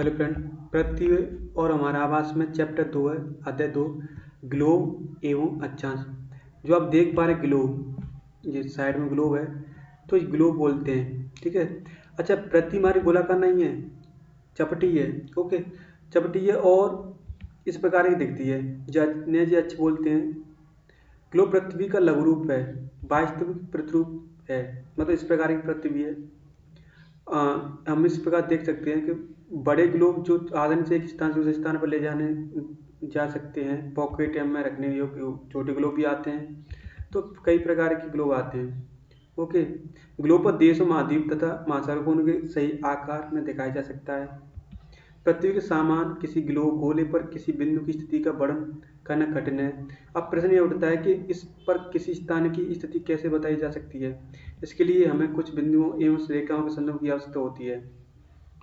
Hello friend. पृथ्वी और हमारा आवास में चैप्टर 2 है, अध्याय 2, ग्लोब एवं अक्षांश। जो आप देख पा रहे हैं ग्लोब, ये साइड में ग्लोब है, तो इस ग्लोब बोलते हैं। ठीक है। अच्छा, पृथ्वी हमारी गोलाकार नहीं है, चपटी है। ओके, चपटी है और इस प्रकार की दिखती है, जिन्हें जी अक्ष बोलते हैं। ग्लोब पृथ्वी का लघु रूप है, वास्तविक प्रतिरूप है, मतलब इस प्रकार की पृथ्वी है। हम इस प्रकार देख सकते हैं कि बड़े ग्लोब जो आसानी से एक स्थान से दूसरे स्थान पर ले जाने जा सकते हैं, पॉकेट में रखने योग्य छोटे ग्लोब भी आते हैं। तो कई प्रकार के ग्लोब आते हैं। ओके। ग्लोब पर देशों, महाद्वीप तथा महासागरों के सही आकार में दिखाया जा सकता है। पृथ्वी के समान किसी ग्लोब गोले पर किसी बिंदु की स्थिति का वर्णन करना कठिन है। अब प्रश्न यह उठता है कि इस पर किसी स्थान की स्थिति कैसे बताई जा सकती है। इसके लिए हमें कुछ बिंदुओं एवं रेखाओं के संदर्भ की आवश्यकता होती है।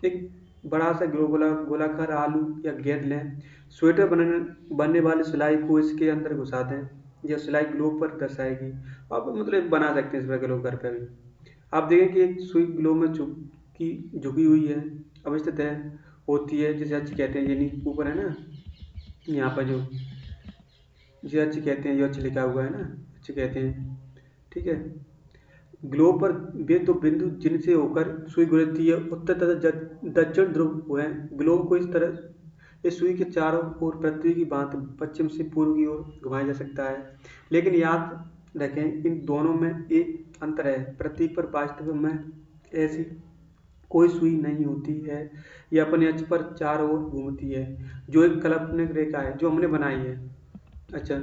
एक बड़ा सा गोलाकार आलू या गेंद लें। स्वेटर बनने वाली सिलाई को इसके अंदर घुसा दें। यह सिलाई ग्लोब पर दर्शाएगी। आप मतलब बना सकते हैं इस प्रकार ग्लोब घर पर भी। आप देखें कि एक सुई ग्लोब में झुकी हुई है, अवस्थित है, होती है, जिसे अच्छी कहते हैं। ये नी ऊपर है ना, यहाँ पर जो ये अच्छी कहते हैं, ये अच्छी लिखा हुआ है ना, अच्छी कहते हैं। ठीक है। ग्लोब पर वे दो बिंदु जिनसे होकर सुई गुजरती है, उत्तर तथा दक्षिण ध्रुव हुए हैं। ग्लोब को इस तरह इस सुई के चारों ओर पृथ्वी की भांति पश्चिम से पूर्व की ओर घुमाया जा सकता है। लेकिन याद रखें, इन दोनों में एक अंतर है। पृथ्वी पर वास्तव में ऐसी कोई सुई नहीं होती है। यह अपने अक्ष पर चारों ओर घूमती है, जो एक काल्पनिक रेखा है जो हमने बनाई है। अच्छा,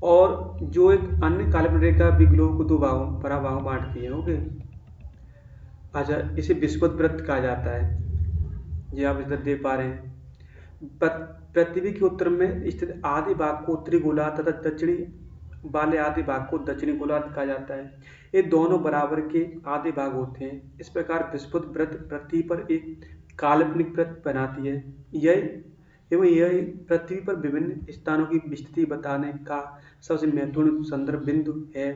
और जो एक अन्य काल्पनिक रेखा भी ग्लोब को दो बड़ा भागों में बांटती है। ओके। अच्छा, इसे विषुवत वृत्त कहा जाता है। ये आप इधर देख पा रहे हैं। पृथ्वी के उत्तर में स्थित आधे भाग को उत्तरी गोलार्ध तथा दक्षिणी वाले आधे भाग को दक्षिणी गोलार्ध कहा जाता है। ये दोनों बराबर के आधे भाग होते हैं। इस प्रकार विषुवत वृत्त पृथ्वी पर एक काल्पनिक वृत्त बनाती है। यह पृथ्वी पर विभिन्न स्थानों की स्थिति बताने का सबसे महत्वपूर्ण संदर्भ बिंदु है।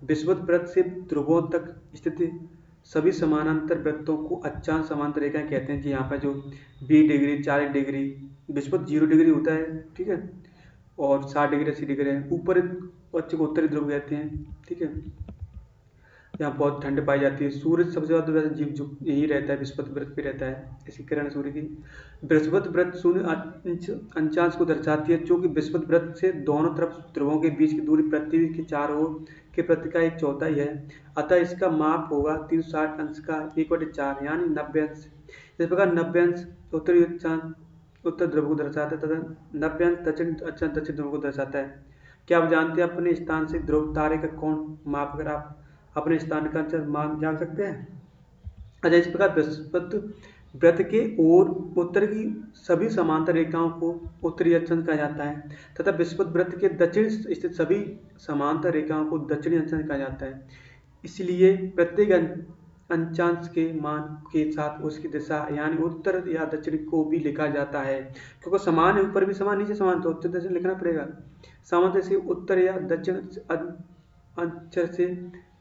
विषुवत वृत्त से ध्रुवों तक स्थित सभी समानांतर वृत्तों को अक्षांश समांतर रेखाएं कहते हैं। जी यहाँ पर जो 20 डिग्री, 40 डिग्री, विषुवत 0 डिग्री होता है। ठीक है। और 60 डिग्री, 80 डिग्री है। ऊपर पश्चिम को उत्तरी ध्रुव कहते हैं। ठीक है। यहाँ बहुत ठंड पाई जाती है। सूर्य सबसे ज्यादा वैसे जीव जो यही रहता है, विषुवत वृत्त पे रहता है। ऐसी किरण सूर्य की। विषुवत वृत्त शून्य अंशांश को दर्शाती है, क्योंकि विषुवत वृत्त से दोनों तरफ ध्रुवों के बीच की दूरी पृथ्वी के चारों ओर के वृत्त का 1/4 है। अतः इसका माप होगा 360 अंश का 1/4, यानी 90 अंश। इस प्रकार 90 अंश उत्तरी अक्षांश उत्तर ध्रुव को दर्शाता है तथा 90 अंश दक्षिण अक्षांश दक्षिण ध्रुव को दर्शाता है। क्या आप जानते हैं अपने स्थान से ध्रुव तारे का कोण माप कर आप अपने स्थान का मान जान सकते हैं? अच्छा, इस प्रकार विषुवत वृत्त के और उत्तर की सभी समांतर रेखाओं को उत्तरी अक्षांश कहा जाता है तथा विषुवत वृत्त के दक्षिण स्थित सभी समांतर रेखाओं को दक्षिणी अक्षांश कहा जाता है। इसलिए प्रत्येक अक्षांश के मान के साथ उसकी दिशा यानी उत्तर या दक्षिण को भी लिखा जाता है। क्योंकि समान है, ऊपर भी समान, नीचे समान, तो उत्तर दक्षिण लिखना पड़ेगा। सामान्य से उत्तर या दक्षिण अक्षर से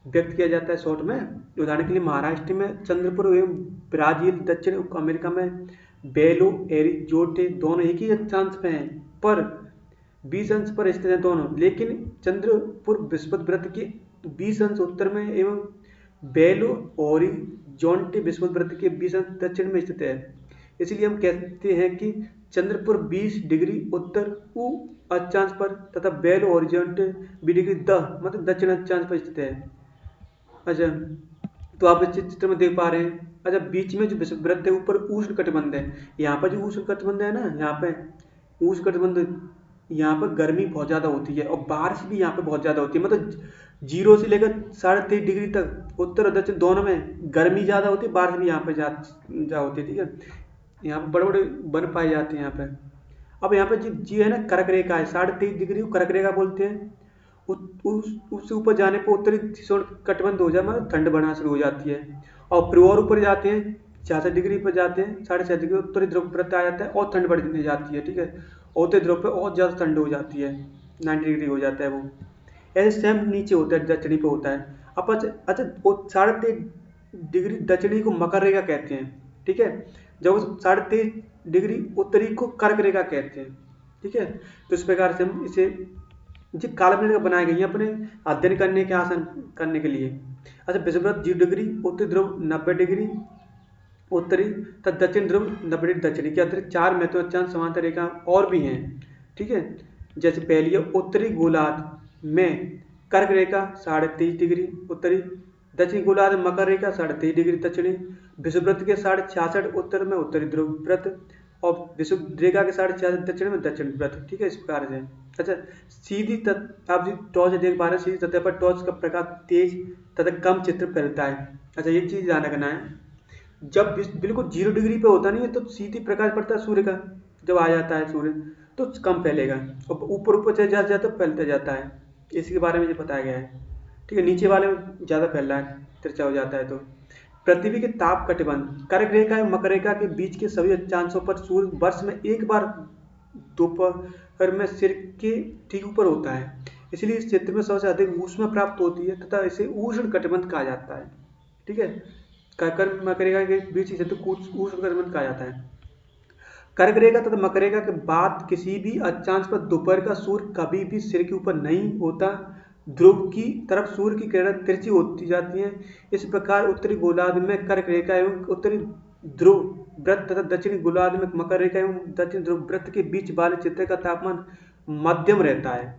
व्यक्त किया जाता है शॉर्ट में। उदाहरण के लिए महाराष्ट्र में चंद्रपुर एवं ब्राजील, दक्षिण अमेरिका में बेलो एरिजोटे दोनों एक ही अक्षांश में हैं, पर 20 अंश पर स्थित हैं दोनों। लेकिन चंद्रपुर विषुवत वृत्त के 20 अंश उत्तर में एवं बेलो ओरिजोंटे विषुवत वृत्त के 20 अंश दक्षिण में स्थित है। इसलिए हम कहते हैं कि चंद्रपुर 20 डिग्री उत्तर उ अक्षांश पर तथा बेलो ओरिजोंटे 20 डिग्री द मतलब दक्षिण अक्षांश पर स्थित है। अच्छा, तो आप इस चित्र में देख पा रहे हैं। अच्छा, बीच में जो विषुवत वृत्त है ऊपर उष्ण कटिबंध है। यहाँ पर जो उष्ण कटिबंध है ना, यहाँ पे उष्ण कटिबंध, यहाँ पर गर्मी बहुत ज़्यादा होती है और बारिश भी यहाँ पे बहुत ज़्यादा होती है। मतलब 0 से लेकर 23.5 डिग्री तक उत्तर और दक्षिण दोनों में गर्मी ज़्यादा होती है, बारिश भी यहाँ पे जा होती है। ठीक है। यहाँ पे बड़े बड़े वन पाए जाते हैं यहाँ पे। अब यहाँ पे जी है ना, कर्क रेखा है, 23.5 डिग्री को कर्क रेखा बोलते हैं। उससे ऊपर जाने पर उत्तरी कटिबंध हो जाए, मतलब ठंड बढ़ना शुरू हो जाती है। और फिर और ऊपर जाते हैं, 66 डिग्री पर जाते हैं, 6.5 डिग्री उत्तरी ध्रुव पर आ जाता है और ठंड बढ़ने जाती है। ठीक है। और उत्तरी ध्रुव पर और ज़्यादा ठंड हो जाती है, 90 डिग्री हो जाता है वो। ऐसे सेम नीचे होता है, दक्षिणी पे होता है। अब अच्छा, 23.5 डिग्री दक्षिणी को मकर रेखा कहते हैं। ठीक है। जब वो 23.5 डिग्री उत्तरी को कर्क रेखा कहते हैं। ठीक है, तो इस प्रकार से हम इसे जो काल्पनिक रेखा बनाई गई है अपने अध्ययन करने के आसान करने के लिए। अच्छा, विषुववृत्त 0 डिग्री, उत्तरी ध्रुव 90 डिग्री उत्तरी तथा दक्षिण ध्रुव 90 डिग्री दक्षिणी के अतिरिक्त 4 महत्वाकांक्षी समांतर रेखा और भी हैं। ठीक है, जैसे पहली है उत्तरी गोलार्ध में कर्क रेखा 23.5 डिग्री उत्तरी, दक्षिणी गोलार्ध में मकर रेखा 23.5 डिग्री दक्षिणी, विषुववृत्त के 66.5 उत्तर में उत्तरी ध्रुव व्रत और विषुव रेखा के 66.5 दक्षिण में दक्षिण व्रत। ठीक है, इस प्रकार से। अच्छा, आप जी टॉर्च देख पा रहे हैं, सीधी सतह पर टॉर्च का प्रकाश तेज तथा कम चित्र फैलता है। अच्छा, एक चीज ध्यान रखना है, जब बिल्कुल 0 डिग्री पे होता नहीं है तो सीधी प्रकाश पड़ता है सूर्य का, जब आ जाता है सूर्य तो कम फैलेगा, और ऊपर ऊपर से जाता जाता फैलता जाता है। इसी के बारे में ये बताया गया है। ठीक है, नीचे वाले में ज़्यादा फैल रहा है, तिरछा हो जाता है। तो पृथ्वी के ताप कटिबंध कर्क रेखा एवं मकर रेखा के बीच के सभी अक्षांशों पर सूर्य वर्ष में एक बार दोपहर में सिर के ठीक ऊपर होता है, इसलिए इस क्षेत्र में सबसे अधिक ऊष्मा प्राप्त होती है तथा इसे उष्ण कटिबंध कहा जाता है। ठीक है, कर्क मकर रेखा के बीच क्षेत्र को उष्ण कटिबंध कहा जाता है। कर्क रेखा तथा मकर रेखा के बाद किसी भी अक्षांश पर दोपहर का सूर्य कभी भी सिर के ऊपर नहीं होता, ध्रुव की तरफ सूर्य की किरणें तिरछी होती जाती हैं। इस प्रकार उत्तरी गोलार्ध में कर्क रेखा एवं उत्तरी ध्रुव वृत्त तथा दक्षिणी गोलार्ध में मकर रेखा एवं दक्षिण ध्रुव वृत्त के बीच वाले क्षेत्र का तापमान मध्यम रहता है,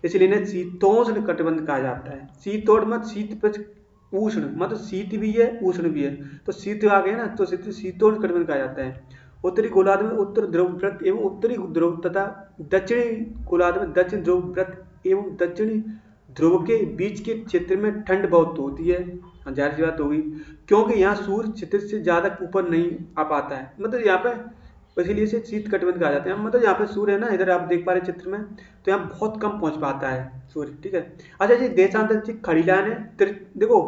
इसलिए इन्हें शीतोष्ण कटिबंध कहा जाता है। शीतोष्ण मत शीत पर उष्ण, मतलब शीत भी है उष्ण भी है, तो शीत आ गया ना, तो शीतोष्ण कटिबंध कहा जाता है। उत्तरी गोलार्ध में उत्तर ध्रुव वृत्त एवं उत्तरी ध्रुव तथा दक्षिणी गोलार्ध में दक्षिण ध्रुव वृत्त एवं दक्षिणी ध्रुव के बीच के क्षेत्र में ठंड बहुत होती है। जाहिर सी बात होगी, क्योंकि यहाँ सूर्य क्षितिज से ज्यादा ऊपर नहीं आ पाता है, मतलब यहाँ पे, इसीलिए इसे शीत कटिबंध कहा जाता है। मतलब यहाँ पे सूर्य है ना, इधर आप देख पा रहे चित्र में, तो यहाँ बहुत कम पहुंच पाता है सूर्य। ठीक है, अच्छा जी, देशांतर खड़ी लाइन है, देखो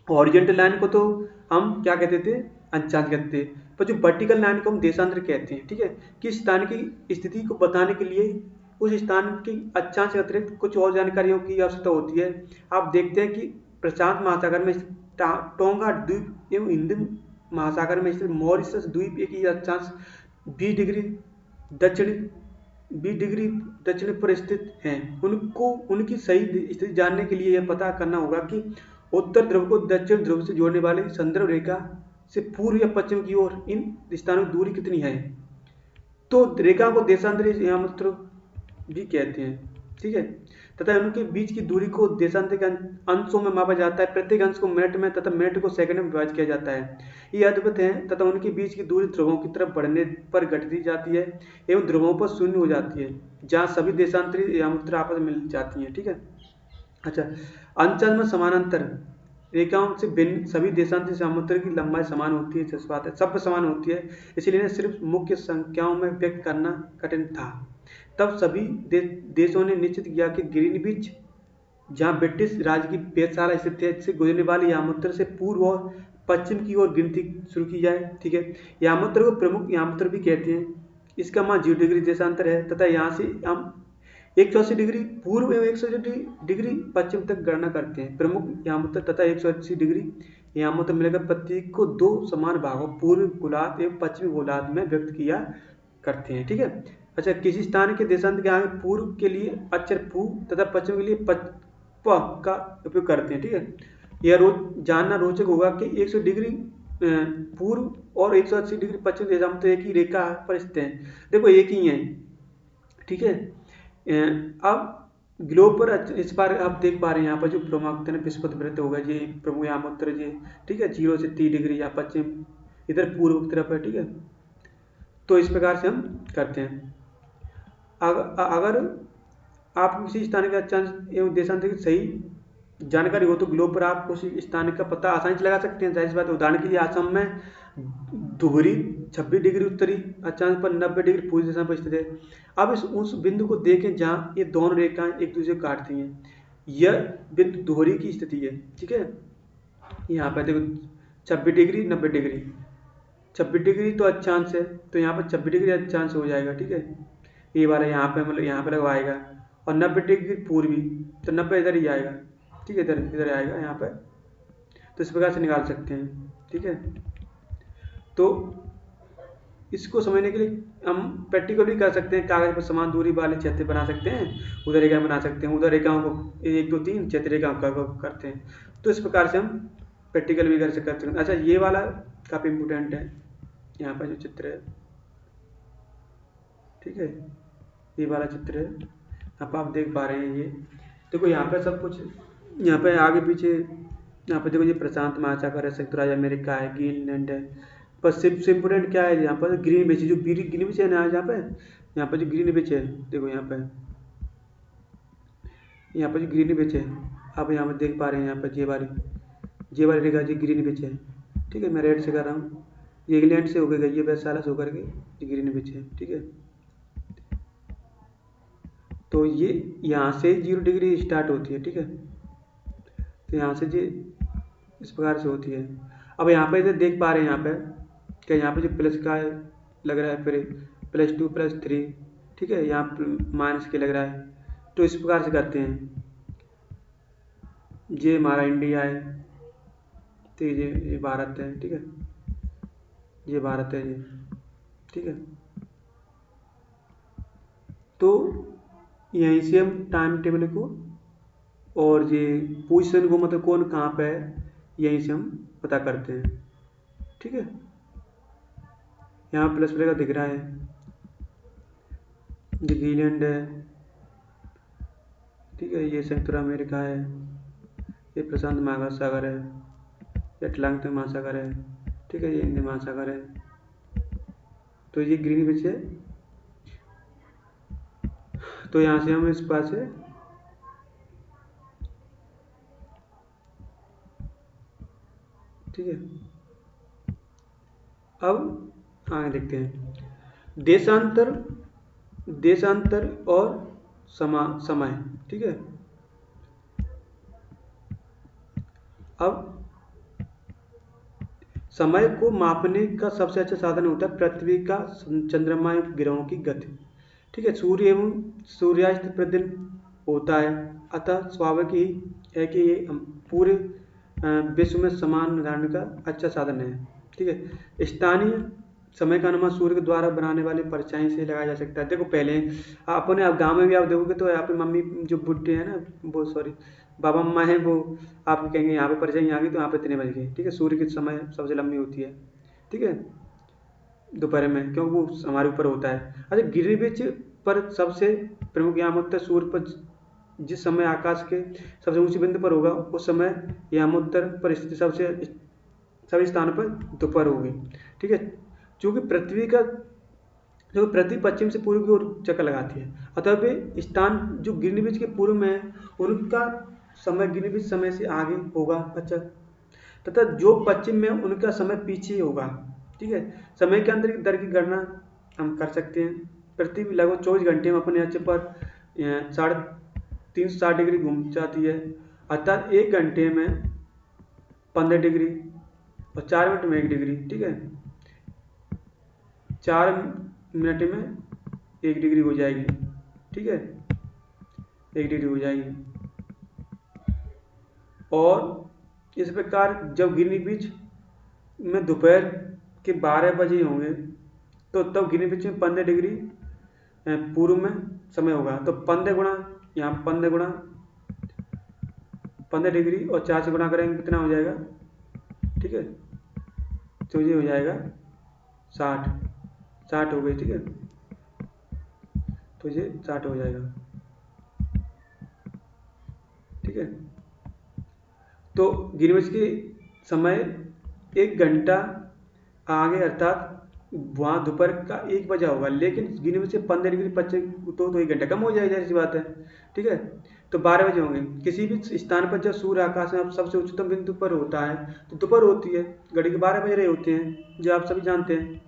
हॉरिजॉन्टल लाइन को तो हम क्या कहते थे, अक्षांश कहते थे, पर जो वर्टिकल लाइन को हम देशांतर कहते हैं। ठीक है, कि स्थान की स्थिति को बताने के लिए उस स्थान की अक्षांश के अतिरिक्त कुछ और जानकारियों की आवश्यकता होती है। आप देखते हैं कि प्रशांत महासागर में टोंगा द्वीप एवं हिंदी महासागर में स्थित मॉरिशस द्वीप एक ही अक्षांश 20 डिग्री दक्षिण पर स्थित हैं। उनको उनकी सही स्थिति जानने के लिए यह पता करना होगा कि उत्तर ध्रुव को दक्षिण ध्रुव से जोड़ने वाली संदर्भ रेखा से पूर्व या पश्चिम की ओर इन स्थानों की दूरी कितनी है। तो रेखा को देशांतरी यामात्र भी कहते हैं। ठीक है, तथा उनके बीच की दूरी को देशांतर के अंशों में मापा जाता है। प्रत्येक अंश को मिनट में तथा मिनट को सेकंड में विभाजित किया जाता है। ये अद्भुत है तथा उनके बीच की दूरी ध्रुवों की तरफ बढ़ने पर घटती जाती है एवं ध्रुवों पर शून्य हो जाती है, जहाँ सभी देशांतरी यामात्र आपस में मिल जाती है। ठीक है, अच्छा, अंचल में समानांतर रेखाओं से भिन्न सभी देशांतरी सामुद्र की लंबाई समान होती है। जैसे बात है, सब समान होती है, इसलिए इन्हें सिर्फ मुख्य संख्याओं में व्यक्त करना कठिन था। तब सभी देशों ने निश्चित किया कि ग्रीनविच, जहां ब्रिटिश राज की वेधशाला स्थित है, से गुजरने वाली यामुत्र से पूर्व और पश्चिम की ओर गिनती शुरू की जाए। ठीक है, यामुत्र को प्रमुख यामुत्र भी कहते हैं। इसका मान 0 डिग्री देशांतर है तथा यहाँ से हम 180 डिग्री पूर्व एवं 180 डिग्री पश्चिम तक गणना करते हैं। प्रमुख यामुत्र तथा 180 डिग्री यामुत्र मिलकर प्रतीक को दो समान भागों पूर्व गोलार्ध एवं पश्चिमी गोलार्ध में व्यक्त किया करते हैं। ठीक है, अच्छा, किसी स्थान के देशांतर के आगे पूर्व के लिए अक्षर पू तथा पश्चिम के लिए प का उपयोग करते हैं। ठीक है, यह जानना रोचक होगा कि 100 डिग्री पूर्व और 180 डिग्री पश्चिम देशांतर एक ही रेखा पर स्थित हैं। देखो एक ही है। ठीक है, अब ग्लोब पर इस बार आप देख पा रहे हैं यहाँ पर जो प्रमुख विस्फोट वृत्त होगा ये प्रमुख यामुत्र ये। ठीक है, 0 से 30 डिग्री या पश्चिम इधर पूर्व की तरफ है। ठीक है, तो इस प्रकार से हम करते हैं। अगर आप किसी स्थान के अक्षांश एवं देशांतर की सही जानकारी हो तो ग्लोब पर आप उस स्थान का पता आसानी से लगा सकते हैं। जाहिर सी बात है, उदाहरण के लिए आसाम में धुबरी 26 डिग्री उत्तरी अक्षांश पर 90 डिग्री पूर्वी दिशा पर स्थित है। अब उस बिंदु को देखें जहां ये दोनों रेखाएं एक दूसरे को काटती हैं। यह बिंदु धुबरी की स्थिति है। ठीक है, यहाँ पर देखो 26 डिग्री 90 डिग्री, 26 डिग्री तो अक्षांश है, तो यहाँ पर 26 डिग्री अक्षांश हो जाएगा। ठीक है, ये वाला यहाँ पे मतलब यहाँ पे लगवाएगा, और 90 डिग्री पूर्वी तो 90 इधर ही आएगा। ठीक है, इधर इधर आएगा यहाँ पे, तो इस प्रकार से निकाल सकते हैं। ठीक है, तो इसको समझने के लिए हम प्रैक्टिकल भी कर सकते हैं, कागज पर समान दूरी वाले क्षेत्र बना सकते हैं, उधर रेखा बना सकते हैं, उधर रेखाओं को 1 2 3 क्षेत्र रेखाओं का करते हैं। तो इस प्रकार से हम प्रैक्टिकल भी कर सकते हैं। अच्छा, ये वाला काफ़ी इम्पोर्टेंट है, यहाँ पर जो चित्र है, ठीक है, ये वाला चित्र है, यहाँ पर आप देख पा रहे हैं। ये देखो यहाँ पे सब कुछ, यहाँ पे आगे पीछे, यहाँ पे देखो ये प्रशांत महासागर है, संयुक्त राज्य अमेरिका है, ग्रीनलैंड है। पर सबसे इम्पोर्टेंट क्या है यहाँ पर, ग्रीन बीच, जो ग्रीन बीच है ना यहाँ पे जो ग्रीन बीच है, देखो यहाँ पे जो ग्रीन बीच है, आप यहाँ पे देख पा रहे हैं, यहाँ पर ये वाली रेखा जी ग्रीन बीच है, ठीक है। मैं रेड से कर रहा हूँ, ये इंग्लैंड से होकर गई है, वैशाला से होकर के ये ग्रीन बीच है, ठीक है। तो ये यहाँ से 0 डिग्री स्टार्ट होती है, ठीक है। तो यहाँ से ये इस प्रकार से होती है। अब यहाँ पे देख पा रहे हैं यहाँ पे कि यहाँ पे जो प्लस का लग रहा है, फिर +2 +3, ठीक है, यहाँ माइनस के लग रहा है। तो इस प्रकार से करते हैं। ये हमारा इंडिया है, तो ये भारत है, ठीक है, ये भारत है, ये ठीक है। तो यहीं से हम टाइम टेबल को और ये पोजीशन को, मतलब कौन कहाँ पे है, यहीं से हम पता करते हैं, ठीक है। यहाँ प्लस का दिख रहा है, ये ग्रीनलैंड है, ठीक है, ये संयुक्त अमेरिका है, ये प्रशांत महासागर है, ये अटलांटिक महासागर है, ठीक है, ये हिंदी महासागर है। तो ये ग्रीनविच है। तो यहाँ से हम इस पास है, ठीक है। अब आगे देखते हैं, देशांतर और समय, ठीक है। अब समय को मापने का सबसे अच्छा साधन होता है पृथ्वी का चंद्रमा एवं ग्रहों की गति, ठीक है। सूर्य एवं सूर्यास्त प्रतिदिन होता है, अतः स्वाभाविक ही है कि ये पूरे विश्व में समान निर्धारण का अच्छा साधन है, ठीक है। स्थानीय समय का अनुमान सूर्य के द्वारा बनाने वाले परछाई से लगाया जा सकता है। देखो पहले अपने आप गाँव में भी आप देखोगे तो यहाँ पे मम्मी जो बुढ़े हैं ना, वो सॉरी बाबा मम्मा हैं, वो आपको कहेंगे यहाँ पे परछाई आ गई तो यहाँ पे इतने बज गए, ठीक है। सूर्य की समय सबसे लंबी होती है, ठीक है, दोपहर में, क्योंकि वो हमारे ऊपर होता है। अच्छा, ग्रीनविच पर सबसे प्रमुख यामोत्तर सूर्य पर जिस समय आकाश के सबसे ऊंचे बिंदु पर होगा, उस समय यामोत्तर पर स्थिति सभी स्थानों पर दोपहर होगी, ठीक है। चूंकि जो पृथ्वी पश्चिम से पूर्व की ओर चक्कर लगाती है, अतः वे स्थान जो ग्रीनविच के पूर्व में है, उनका समय ग्रीनविच समय से आगे होगा। अच्छा, तथा जो पश्चिम में उनका समय पीछे होगा, ठीक है। समय के अंतर की दर की गणना हम कर सकते हैं। पृथ्वी लगभग 24 घंटे में अपने अक्ष पर 360 डिग्री घूम जाती है, अर्थात 1 घंटे में 15 डिग्री और 4 मिनट में 1 डिग्री, ठीक है। 4 मिनट में 1 डिग्री हो जाएगी, ठीक है, 1 डिग्री हो जाएगी। और इस प्रकार जब ग्रीनविच में दोपहर के 12 बजे होंगे, तो तब ग्रीनविच में 15 डिग्री पूर्व में समय होगा। तो 15 गुणा, यहाँ 15 डिग्री और 4 से गुणा करेंगे कितना हो जाएगा, ठीक है। तो ये हो जाएगा 60 हो गई, ठीक है। तो ये 60 हो जाएगा, ठीक है। तो ग्रीनविच की समय 1 घंटा आगे, अर्थात वहाँ दोपहर का 1 बजा होगा, लेकिन ग्रीनविच से 15 डिग्री पश्चिम तो 1 घंटा कम हो जाएगी, ऐसी बात है, ठीक है। तो 12 बजे होंगे। किसी भी स्थान पर जब सूर्य आकाश में सबसे उच्चतम बिंदु पर होता है तो दोपहर होती है, घड़ी के 12 बज रहे होते हैं, जो आप सभी जानते हैं।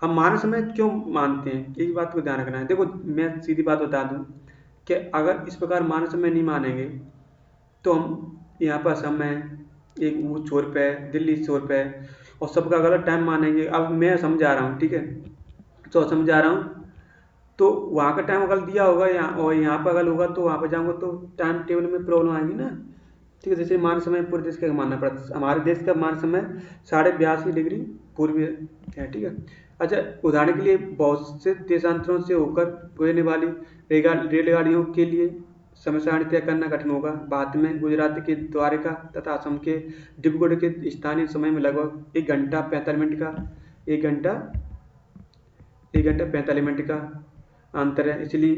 हम मानव समय क्यों मानते हैं, एक बात को ध्यान रखना है। देखो मैं सीधी बात बता दूं कि अगर इस प्रकार मानव समय नहीं मानेंगे तो हम यहाँ पर समय एक वो छोर पे है, दिल्ली छोर पे है, और सबका गलत टाइम मानेंगे। अब मैं समझा रहा हूँ, ठीक है, तो समझा रहा हूँ, तो वहाँ का टाइम अगर दिया होगा यहाँ और यहाँ पर अगर होगा तो वहाँ पर जाऊँगा तो टाइम टेबल में प्रॉब्लम आएगी ना, ठीक है। जैसे मान समय पूरे देश का मानना पड़ता है, हमारे देश का मान समय 82.5 डिग्री पूर्वी है, ठीक है। अच्छा, उदाहरण के लिए बहुत से देशांतरों से होकर गुजरने वाली रेलगाड़ियों के लिए समय सारणी तय करना कठिन होगा। बाद में गुजरात के द्वारका तथा असम के डिब्रूगढ़ के स्थानीय समय में लगभग 1 घंटा 45 मिनट का अंतर है। इसलिए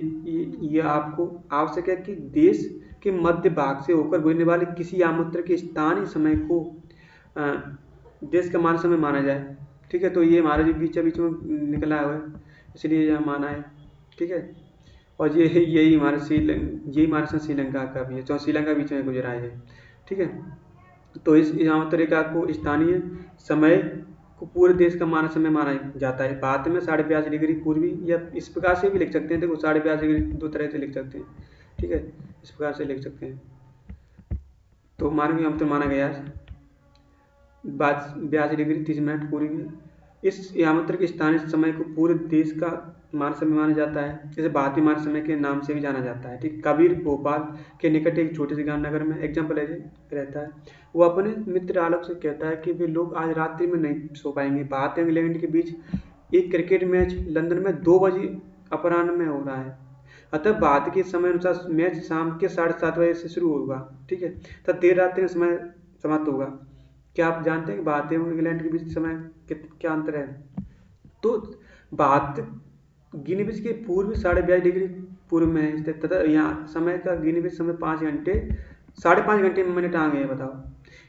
ये आपको आवश्यक है कि देश के मध्य भाग से होकर गुजरने वाले किसी आमूत्र के स्थानीय समय को अ, देश का मान समय माना जाए। ठीक है, तो ये हमारा जो बीच बीच में निकला हुआ है, इसलिए यह माना है। ठीक है, और यही हमारे साथ श्रीलंका का भी है, तो श्रीलंका बीच में गुजरा है। ठीक है, तो इस आमूत्र रेखा को स्थानीय समय को पूरे देश का मानक समय माना जाता है। भारत में 82.5 डिग्री पूर्वी, या इस प्रकार से भी लिख सकते हैं। देखो 82.5 डिग्री दो तरह से लिख सकते हैं। ठीक है, इस प्रकार से लिख सकते हैं। तो मानवीय आमूत्र माना गया है 82.30 डिग्री पूर्वी। इस आमूत्र के स्थानीय समय को पूरे देश का मानक समय माना जाता है। इसे भारतीय मानक समय के नाम से भी जाना जाता है। ठीक, कबीर भोपाल के निकट एक छोटे से गांव नगर में एग्जाम्पल ऐसे रहता है। वो अपने मित्र आलोक से कहता है कि वे लोग आज रात्रि में नहीं सो पाएंगे। भारत और इंग्लैंड के बीच एक क्रिकेट मैच लंदन में 2 बजे अपराह्न में हो रहा है। अतः भारत के समय अनुसार मैच शाम के 7:30 बजे से शुरू होगा। ठीक है, तब देर रात्रि में समय समाप्त होगा। क्या आप जानते हैं कि भारत एवं इंग्लैंड के बीच समय क्या अंतर है? तो भारत गिनीबिज के पूर्व 82.5 डिग्री पूर्व में है स्थित, तथा यहाँ समय का गिनीबिज समय 5.5 घंटे में मिनट आगे है। बताओ,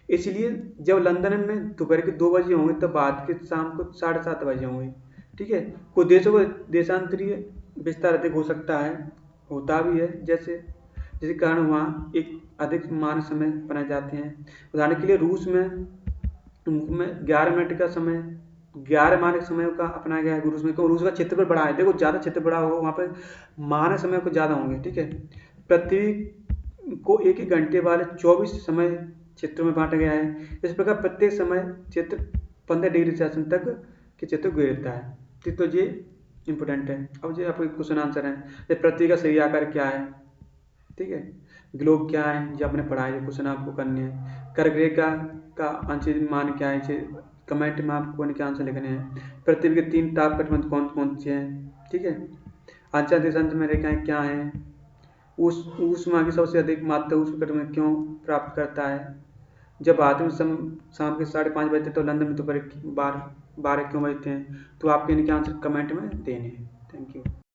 इसलिए जब लंदन में दोपहर के 2 बजे होंगे तब भारत के शाम को 7:30 बजे होंगे। ठीक है, कुछ देशों को देशांतरीय विस्तार अधिक हो सकता है, होता भी है, जिसके कारण वहाँ एक अधिक मानक समय बनाए जाते हैं। उदाहरण के लिए रूस में 11 मिनट का समय 11 मानक समय का अपनाया गया है। रूस में, रूस का क्षेत्रफल बड़ा है। देखो, ज़्यादा क्षेत्र बड़ा हो वहाँ पर मानक समय को ज़्यादा होंगे। ठीक है, पृथ्वी को एक एक घंटे वाले 24 समय क्षेत्रों में बांटा गया है। इस प्रकार प्रत्येक समय क्षेत्र 15 डिग्री सेल्सियस तक के क्षेत्र को घेरता है। ठीक, तो ये इंपॉर्टेंट है। अब ये आपको क्वेश्चन आंसर है। पृथ्वी का सही आकार क्या है? ठीक है, ग्लोब क्या है, ये आपने पढ़ा है। ये क्वेश्चन आपको करने हैं। कर्क रेखा का अंशिक मान क्या है, कमेंट में आपको इनके आंसर लिखने हैं। पृथ्वी के 3 ताप कटबंध कौन कौन से हैं? ठीक है, अंचा देशांतर में रेखाएं क्या हैं? ऊष्मा की सबसे अधिक मात्रा ऊष्मा कटबंध क्यों प्राप्त करता है? जब भारत में शाम के 5:30 बजते तो लंदन में दोपहर 12 क्यों बजते हैं? तो आपके इनके आंसर कमेंट में देने हैं। Thank you.